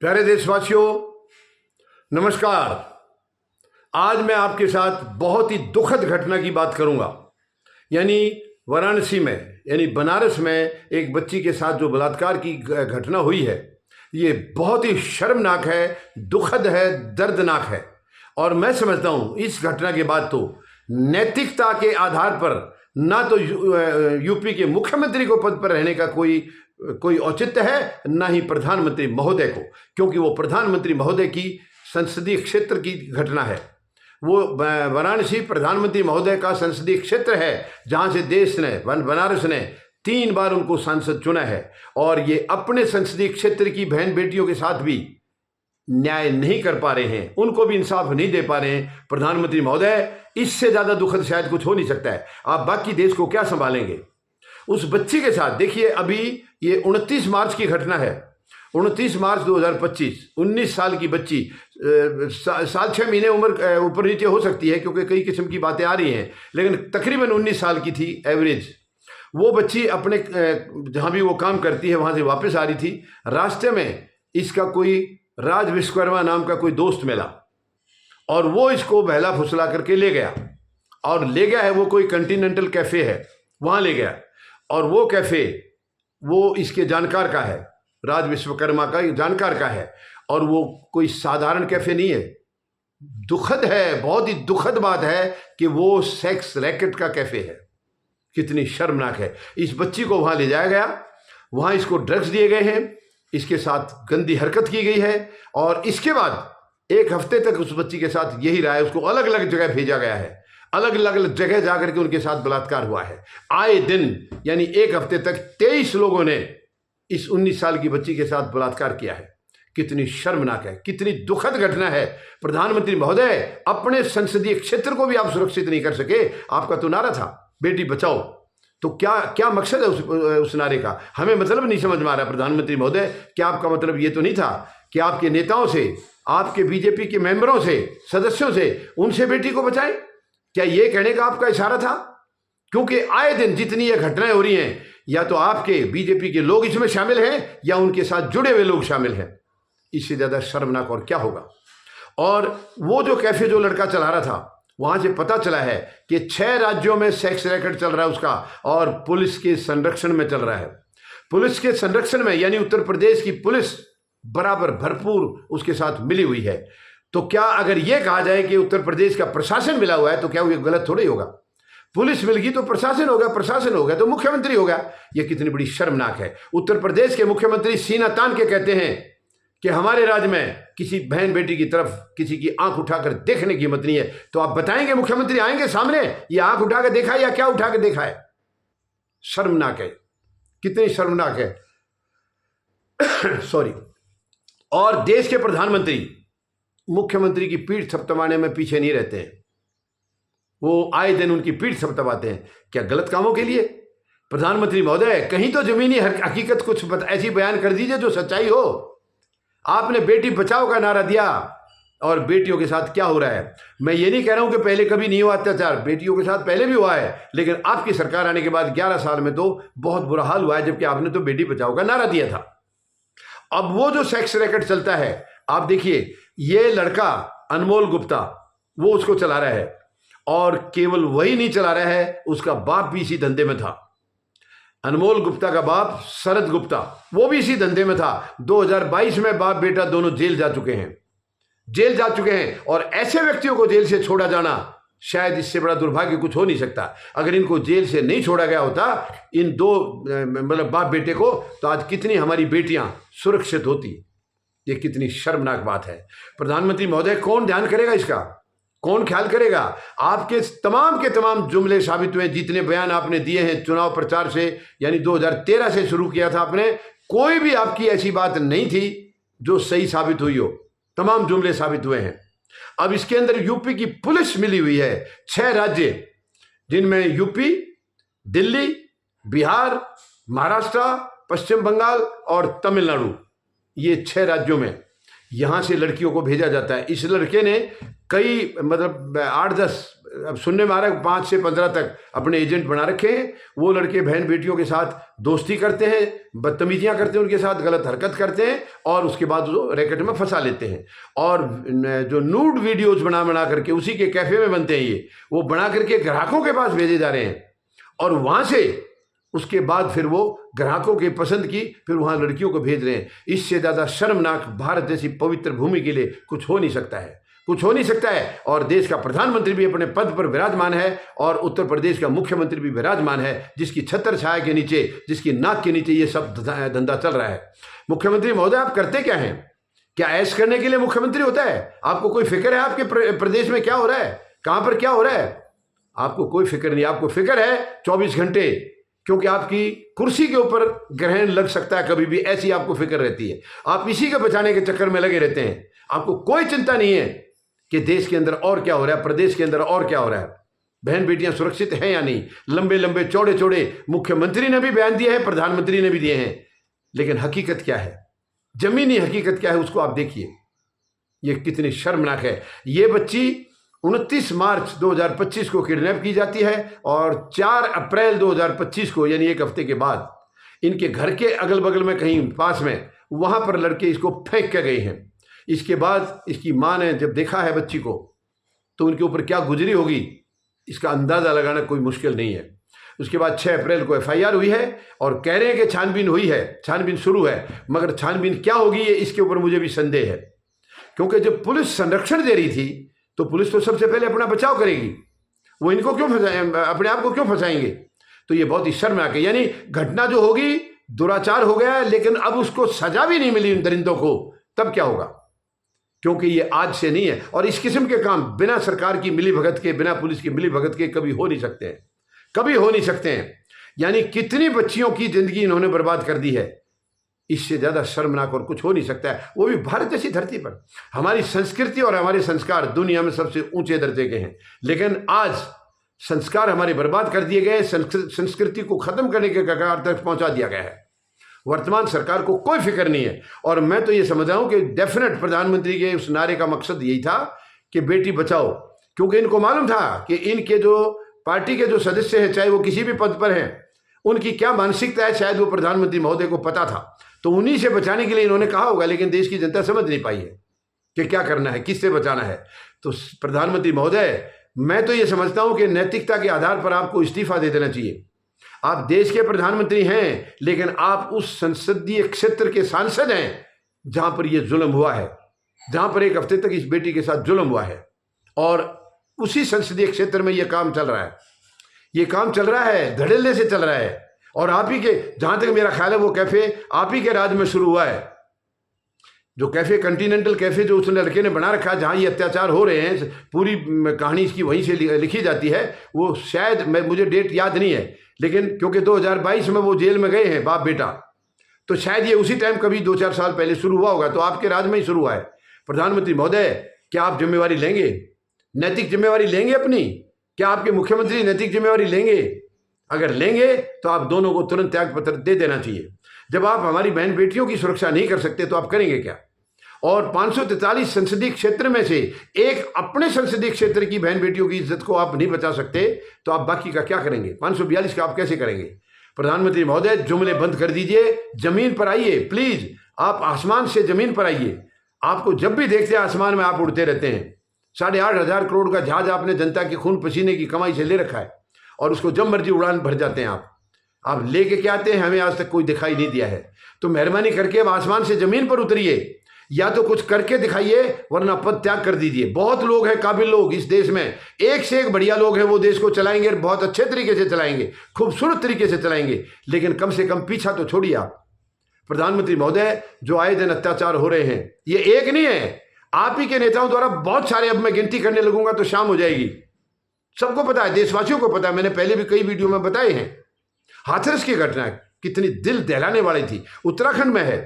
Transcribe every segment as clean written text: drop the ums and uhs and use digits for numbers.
प्यारे देशवासियों, नमस्कार। आज मैं आपके साथ बहुत ही दुखद घटना की बात करूंगा। यानी वाराणसी में, यानी बनारस में एक बच्ची के साथ जो बलात्कार की घटना हुई है, ये बहुत ही शर्मनाक है, दुखद है, दर्दनाक है। और मैं समझता हूं इस घटना के बाद तो नैतिकता के आधार पर ना तो यूपी के मुख्यमंत्री को पद पर रहने का कोई औचित्य है, ना ही प्रधानमंत्री महोदय को, क्योंकि वो प्रधानमंत्री महोदय की संसदीय क्षेत्र की घटना है। वो वाराणसी प्रधानमंत्री महोदय का संसदीय क्षेत्र है, जहां से देश ने, बनारस ने 3 बार उनको सांसद चुना है। और ये अपने संसदीय क्षेत्र की बहन बेटियों के साथ भी न्याय नहीं कर पा रहे हैं, उनको भी इंसाफ नहीं दे पा रहे हैं प्रधानमंत्री महोदय। इससे ज्यादा दुखद शायद कुछ हो नहीं सकता है। आप बाकी देश को क्या संभालेंगे? उस बच्ची के साथ देखिए, अभी ये 29 मार्च की घटना है। 29 मार्च 2025, 19 साल की बच्ची, साल 6 महीने उम्र ऊपर नीचे हो सकती है क्योंकि कई किस्म की बातें आ रही हैं, लेकिन तकरीबन 19 साल की थी एवरेज। वो बच्ची अपने जहाँ भी वो काम करती है वहाँ से वापस आ रही थी। रास्ते में इसका कोई राज विश्वकर्मा नाम का कोई दोस्त मिला और वो इसको बहला फुसला करके ले गया। और ले गया है वो कोई कॉन्टिनेंटल कैफ़े है, वहाँ ले गया। और वो कैफ़े वो इसके जानकार का है, राज विश्वकर्मा का जानकार का है। और वो कोई साधारण कैफ़े नहीं है। दुखद है, बहुत ही दुखद बात है कि वो सेक्स रैकेट का कैफ़े है। कितनी शर्मनाक है। इस बच्ची को वहाँ ले जाया गया, वहाँ इसको ड्रग्स दिए गए हैं, इसके साथ गंदी हरकत की गई है। और इसके बाद 1 हफ्ते तक उस बच्ची के साथ यही रहा है। उसको अलग अलग जगह भेजा गया है, अलग अलग जगह जाकर के उनके साथ बलात्कार हुआ है। आए दिन, यानी 1 हफ्ते तक 23 लोगों ने इस 19 साल की बच्ची के साथ बलात्कार किया है। कितनी शर्मनाक है, कितनी दुखद घटना है। प्रधानमंत्री महोदय, अपने संसदीय क्षेत्र को भी आप सुरक्षित नहीं कर सके। आपका तो नारा था बेटी बचाओ, तो क्या क्या मकसद है उस नारे का? हमें मतलब नहीं समझ में आ रहा प्रधानमंत्री महोदय। क्या आपका मतलब ये तो नहीं था कि आपके नेताओं से, आपके बीजेपी के मेंबरों से, सदस्यों से, उनसे बेटी को बचाएं? क्या ये कहने का आपका इशारा था? क्योंकि आए दिन जितनी ये घटनाएं हो रही हैं, या तो आपके बीजेपी के लोग इसमें शामिल हैं या उनके साथ जुड़े हुए लोग शामिल हैं। इससे ज्यादा शर्मनाक और क्या होगा? और वो जो कैफे जो लड़का चला रहा था, वहां से पता चला है कि 6 राज्यों में सेक्स रैकेट चल रहा है उसका, और पुलिस के संरक्षण में चल रहा है। पुलिस के संरक्षण में, यानी उत्तर प्रदेश की पुलिस बराबर भरपूर उसके साथ मिली हुई है। तो क्या अगर यह कहा जाए कि उत्तर प्रदेश का प्रशासन मिला हुआ है, तो क्या वो गलत थोड़ा ही होगा? पुलिस मिल गई तो प्रशासन होगा, प्रशासन होगा तो मुख्यमंत्री होगा। यह कितनी बड़ी शर्मनाक है। उत्तर प्रदेश के मुख्यमंत्री सीना तान के कहते हैं कि हमारे राज्य में किसी बहन बेटी की तरफ किसी की आंख उठाकर देखने की हिम्मत नहीं है। तो आप बताएंगे, मुख्यमंत्री आएंगे सामने, ये आंख उठा के देखा है या क्या उठा के देखा है? शर्मनाक है, कितनी शर्मनाक है। सॉरी। और देश के प्रधानमंत्री मुख्यमंत्री की पीठ थपथपाने में पीछे नहीं रहते हैं। वो आए दिन उनकी पीठ थपथपाते हैं। क्या गलत कामों के लिए? प्रधानमंत्री महोदय, कहीं तो जमीनी हकीकत कुछ ऐसी बयान कर दीजिए जो सच्चाई हो। आपने बेटी बचाओ का नारा दिया, और बेटियों के साथ क्या हो रहा है? मैं ये नहीं कह रहा हूं कि पहले कभी नहीं हुआ अत्याचार, बेटियों के साथ पहले भी हुआ है, लेकिन आपकी सरकार आने के बाद 11 साल में तो बहुत बुरा हाल हुआ है, जबकि आपने तो बेटी बचाओ का नारा दिया था। अब वो जो सेक्स रैकेट चलता है, आप देखिए, ये लड़का अनमोल गुप्ता, वो उसको चला रहा है। और केवल वही नहीं चला रहा है, उसका बाप भी इसी धंधे में था। अनमोल गुप्ता का बाप शरद गुप्ता, वो भी इसी धंधे में था। 2022 में बाप बेटा दोनों जेल जा चुके हैं, जेल जा चुके हैं। और ऐसे व्यक्तियों को जेल से छोड़ा जाना, शायद इससे बड़ा दुर्भाग्य कुछ हो नहीं सकता। अगर इनको जेल से नहीं छोड़ा गया होता, इन 2 मतलब बाप बेटे को, तो आज कितनी हमारी बेटियां सुरक्षित होती। ये कितनी शर्मनाक बात है। प्रधानमंत्री महोदय, कौन ध्यान करेगा इसका? कौन ख्याल करेगा? आपके तमाम के तमाम जुमले साबित हुए, जितने बयान आपने दिए हैं चुनाव प्रचार से, यानी 2013 से शुरू किया था आपने, कोई भी आपकी ऐसी बात नहीं थी जो सही साबित हुई हो। तमाम जुमले साबित हुए हैं। अब इसके अंदर यूपी की पुलिस मिली हुई है। 6 राज्य, जिनमें यूपी, दिल्ली, बिहार, महाराष्ट्र, पश्चिम बंगाल और तमिलनाडु, ये 6 राज्यों में यहां से लड़कियों को भेजा जाता है। इस लड़के ने कई, मतलब 8-10 अब सुनने में आ रहा है 5 से 15 तक अपने एजेंट बना रखे हैं। वो लड़के बहन बेटियों के साथ दोस्ती करते हैं, बदतमीजियां करते हैं, उनके साथ गलत हरकत करते हैं और उसके बाद वो रैकेट में फंसा लेते हैं। और जो नूड वीडियोज बना करके उसी के कैफे में बनते हैं, ये वो बना करके ग्राहकों के पास भेजे जा रहे हैं और वहाँ से उसके बाद फिर वो ग्राहकों की पसंद की फिर वहाँ लड़कियों को भेज रहे हैं। इससे ज़्यादा शर्मनाक भारत जैसी पवित्र भूमि के लिए कुछ हो नहीं सकता है, कुछ हो नहीं सकता है। और देश का प्रधानमंत्री भी अपने पद पर विराजमान है और उत्तर प्रदेश का मुख्यमंत्री भी विराजमान है, जिसकी छत्र छाया के नीचे, जिसकी नाक के नीचे ये सब धंधा चल रहा है। मुख्यमंत्री महोदय, आप करते क्या हैं? क्या ऐश करने के लिए मुख्यमंत्री होता है? आपको कोई फिक्र है आपके प्रदेश में क्या हो रहा है, कहां पर क्या हो रहा है? आपको कोई फिक्र नहीं। आपको फिक्र है 24 घंटे, क्योंकि आपकी कुर्सी के ऊपर ग्रहण लग सकता है कभी भी, ऐसी आपको फिक्र रहती है। आप इसी के बचाने के चक्कर में लगे रहते हैं। आपको कोई चिंता नहीं है कि देश के अंदर और क्या हो रहा है, प्रदेश के अंदर और क्या हो रहा है, बहन बेटियां सुरक्षित हैं या नहीं। लंबे लंबे चौड़े चौड़े मुख्यमंत्री ने भी बयान दिए हैं, प्रधानमंत्री ने भी दिए हैं, लेकिन हकीकत क्या है, जमीनी हकीकत क्या है, उसको आप देखिए। ये कितनी शर्मनाक है। ये बच्ची 29 मार्च 2025 को किडनैप की जाती है और 4 अप्रैल 2025 को, यानी एक हफ्ते के बाद, इनके घर के अगल बगल में कहीं पास में वहां पर लड़के इसको फेंक के गए हैं। इसके बाद इसकी मां ने जब देखा है बच्ची को तो उनके ऊपर क्या गुजरी होगी इसका अंदाजा लगाना कोई मुश्किल नहीं है। उसके बाद 6 अप्रैल को FIR हुई है और कह रहे हैं कि छानबीन हुई है, छानबीन शुरू है, मगर छानबीन क्या होगी ये इसके ऊपर मुझे भी संदेह है। क्योंकि जब पुलिस संरक्षण दे रही थी तो पुलिस तो सबसे पहले अपना बचाव करेगी, वो इनको क्यों अपने आप को क्यों फंसाएंगे? तो ये बहुत ही शर्मनाक है। यानी घटना जो होगी, दुराचार हो गया है, लेकिन अब उसको सजा भी नहीं मिली इन दरिंदों को, तब क्या होगा? क्योंकि ये आज से नहीं है और इस किस्म के काम बिना सरकार की मिलीभगत के, बिना पुलिस की मिलीभगत के कभी हो नहीं सकते हैं, कभी हो नहीं सकते हैं। यानी कितनी बच्चियों की जिंदगी इन्होंने बर्बाद कर दी है, इससे ज्यादा शर्मनाक और कुछ हो नहीं सकता है, वो भी भारत जैसी धरती पर। हमारी संस्कृति और हमारे संस्कार दुनिया में सबसे ऊंचे दर्जे के हैं, लेकिन आज संस्कार हमारे बर्बाद कर दिए गए, संस्कृति को खत्म करने के कगार तक पहुंचा दिया गया है। वर्तमान सरकार को कोई फिक्र नहीं है। और मैं तो ये समझ रहा हूं कि डेफिनेट प्रधानमंत्री के उस नारे का मकसद यही था कि बेटी बचाओ, क्योंकि इनको मालूम था कि इनके जो पार्टी के जो सदस्य हैं, चाहे वो किसी भी पद पर हैं, उनकी क्या मानसिकता है शायद वो प्रधानमंत्री महोदय को पता था। तो उन्हीं से बचाने के लिए इन्होंने कहा होगा, लेकिन देश की जनता समझ नहीं पाई है कि क्या करना है, किससे बचाना है। तो प्रधानमंत्री महोदय, मैं तो ये समझता हूं कि नैतिकता के आधार पर आपको इस्तीफा दे देना चाहिए। आप देश के प्रधानमंत्री हैं, लेकिन आप उस संसदीय क्षेत्र के सांसद हैं जहां पर यह जुल्म हुआ है, जहां पर एक हफ्ते तक इस बेटी के साथ जुल्म हुआ है, और उसी संसदीय क्षेत्र में यह काम चल रहा है। ये काम चल रहा है, धड़ल्ले से चल रहा है। और आप ही के, जहां तक मेरा ख्याल है, वो कैफे आप ही के राज में शुरू हुआ है। जो कैफे, कॉन्टिनेंटल कैफे जो उस लड़के ने बना रखा है, जहां ये अत्याचार हो रहे हैं, पूरी कहानी इसकी वहीं से लिखी जाती है। वो शायद, मुझे डेट याद नहीं है, लेकिन क्योंकि 2022 में वो जेल में गए हैं बाप बेटा, तो शायद ये उसी टाइम कभी 2-4 साल पहले शुरू हुआ होगा। तो आपके राज में ही शुरू हुआ है। प्रधानमंत्री महोदय, क्या आप जिम्मेवारी लेंगे, नैतिक जिम्मेवारी लेंगे अपनी? क्या आपके मुख्यमंत्री नैतिक जिम्मेवारी लेंगे? अगर लेंगे तो आप दोनों को तुरंत त्याग पत्र दे देना चाहिए। जब आप हमारी बहन बेटियों की सुरक्षा नहीं कर सकते तो आप करेंगे क्या? और 543 संसदीय क्षेत्र में से एक अपने संसदीय क्षेत्र की बहन बेटियों की इज्जत को आप नहीं बचा सकते, तो आप बाकी का क्या करेंगे? 542 का आप कैसे करेंगे? प्रधानमंत्री महोदय, जुमले बंद कर दीजिए, जमीन पर आइए प्लीज। आप आसमान से जमीन पर आइए। आपको जब भी देखते हैं आसमान में आप उड़ते रहते हैं। 8,500 करोड़ का जहाज आपने जनता के खून पसीने की कमाई से ले रखा है और उसको जब मर्जी उड़ान भर जाते हैं आप लेके क्या आते हैं, हमें आज तक कोई दिखाई नहीं दिया है। तो मेहरबानी करके अब आसमान से जमीन पर उतरिए, या तो कुछ करके दिखाइए, वरना पद त्याग कर दीजिए। बहुत लोग हैं, काबिल लोग इस देश में, एक से एक बढ़िया लोग हैं, वो देश को चलाएंगे, बहुत अच्छे तरीके से चलाएंगे, खूबसूरत तरीके से चलाएंगे, लेकिन कम से कम पीछा तो छोड़िए आप। प्रधानमंत्री महोदय, जो आए दिन अत्याचार हो रहे हैं, ये एक नहीं है, आप ही के नेताओं द्वारा बहुत सारे, अब मैं गिनती करने लगूंगा तो शाम हो जाएगी। सबको पता है, देशवासियों को पता है, मैंने पहले भी कई वीडियो में बताए हैं। हाथरस की घटना कितनी दिल दहलाने वाली थी, उत्तराखंड में है।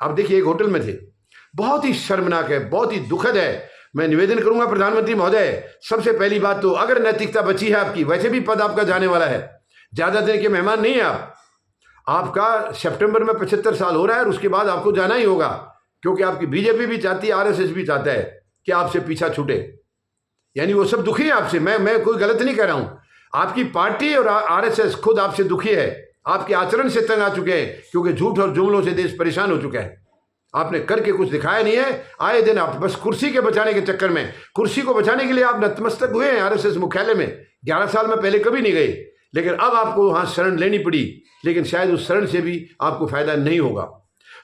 आप देखिए, एक होटल में थे, बहुत ही शर्मनाक है, बहुत ही दुखद है। मैं निवेदन करूंगा प्रधानमंत्री महोदय, सबसे पहली बात तो अगर नैतिकता बची है आपकी, वैसे भी पद आपका जाने वाला है, ज्यादा दिन के मेहमान नहीं है आप। आपका सितंबर में 75 साल हो रहा है और उसके बाद आपको जाना ही होगा, क्योंकि आपकी बीजेपी भी चाहती है, RSS भी चाहता है कि आपसे पीछा छूटे। यानी वो सब दुखी है आपसे। मैं कोई गलत नहीं कह रहा हूं। आपकी पार्टी और आरएसएस खुद आपसे दुखी है, आपके आचरण से तंग आ चुके हैं, क्योंकि झूठ और जुमलों से देश परेशान हो चुका है। आपने करके कुछ दिखाया नहीं है। आए दिन आप बस कुर्सी के बचाने के चक्कर में, कुर्सी को बचाने के लिए आप नतमस्तक हुए हैं आरएसएस मुख्यालय में। 11 साल में पहले कभी नहीं गए, लेकिन अब आपको वहां शरण लेनी पड़ी, लेकिन शायद उस शरण से भी आपको फायदा नहीं होगा।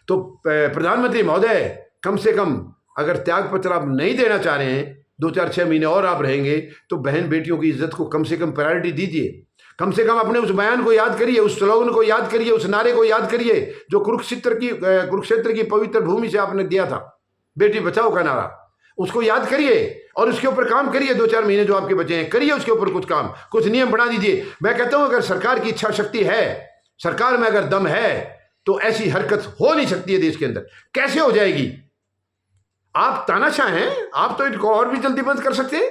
तो प्रधानमंत्री महोदय, कम से कम अगर त्यागपत्र आप नहीं देना चाह रहे हैं, 2-4-6 महीने और आप रहेंगे, तो बहन बेटियों की इज्जत को कम से कम प्रायोरिटी दीजिए। कम से कम अपने उस बयान को याद करिए, उस स्लोगन को याद करिए, उस नारे को याद करिए जो कुरुक्षेत्र की पवित्र भूमि से आपने दिया था, बेटी बचाओ का नारा। उसको याद करिए और उसके ऊपर काम करिए। 2-4 महीने जो आपके बचे हैं, करिए उसके ऊपर कुछ काम, कुछ नियम बना दीजिए। मैं कहता हूं अगर सरकार की इच्छा शक्ति है, सरकार में अगर दम है, तो ऐसी हरकत हो नहीं सकती है देश के अंदर। कैसे हो जाएगी? आप तानाशाह हैं, आप तो इनको और भी जल्दी बंद कर सकते हैं,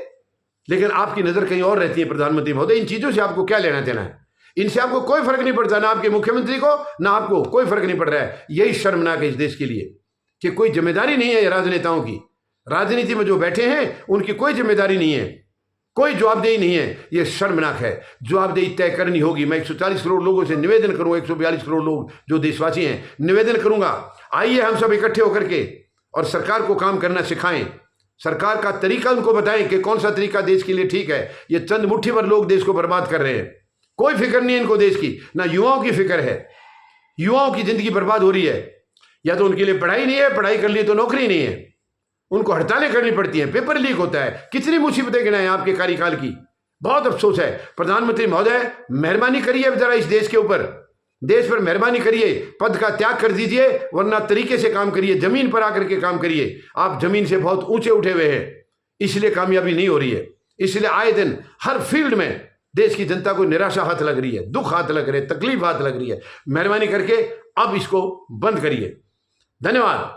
लेकिन आपकी नजर कहीं और रहती है। प्रधानमंत्री महोदय, इन चीजों से आपको क्या लेना देना है? इनसे आपको कोई फर्क नहीं पड़ता, ना आपके मुख्यमंत्री को, ना आपको कोई फर्क नहीं पड़ रहा है। यही शर्मनाक है इस देश के लिए कि कोई जिम्मेदारी नहीं है राजनेताओं की। राजनीति में जो बैठे हैं उनकी कोई जिम्मेदारी नहीं है, कोई जवाबदेही नहीं है। यह शर्मनाक है। जवाबदेही तय करनी होगी। मैं 140 करोड़ लोगों से निवेदन करूंगा, 142 करोड़ लोग जो देशवासी हैं, निवेदन करूंगा, आइए हम सब इकट्ठे होकर के और सरकार को काम करना सिखाएं। सरकार का तरीका उनको बताएं कि कौन सा तरीका देश के लिए ठीक है। ये चंद मुट्ठी भर लोग देश को बर्बाद कर रहे हैं, कोई फिक्र नहीं है इनको देश की, ना युवाओं की फिक्र है। युवाओं की जिंदगी बर्बाद हो रही है। या तो उनके लिए पढ़ाई नहीं है, पढ़ाई कर ली तो नौकरी नहीं है, उनको हड़तालें करनी पड़ती हैं, पेपर लीक होता है। कितनी मुसीबतें गिनाएं आपके कार्यकाल की। बहुत अफसोस है। प्रधानमंत्री महोदय, मेहरबानी करिए जरा इस देश के ऊपर, देश पर मेहरबानी करिए। पद का त्याग कर दीजिए, वरना तरीके से काम करिए, जमीन पर आकर के काम करिए। आप जमीन से बहुत ऊंचे उठे हुए हैं, इसलिए कामयाबी नहीं हो रही है। इसलिए आए दिन हर फील्ड में देश की जनता को निराशा हाथ लग रही है, दुख हाथ लग रहे, तकलीफ हाथ लग रही है। मेहरबानी करके अब इसको बंद करिए। धन्यवाद।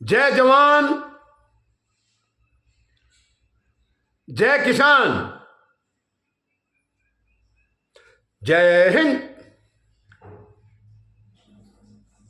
जय जवान, जय किसान, जय हिंद।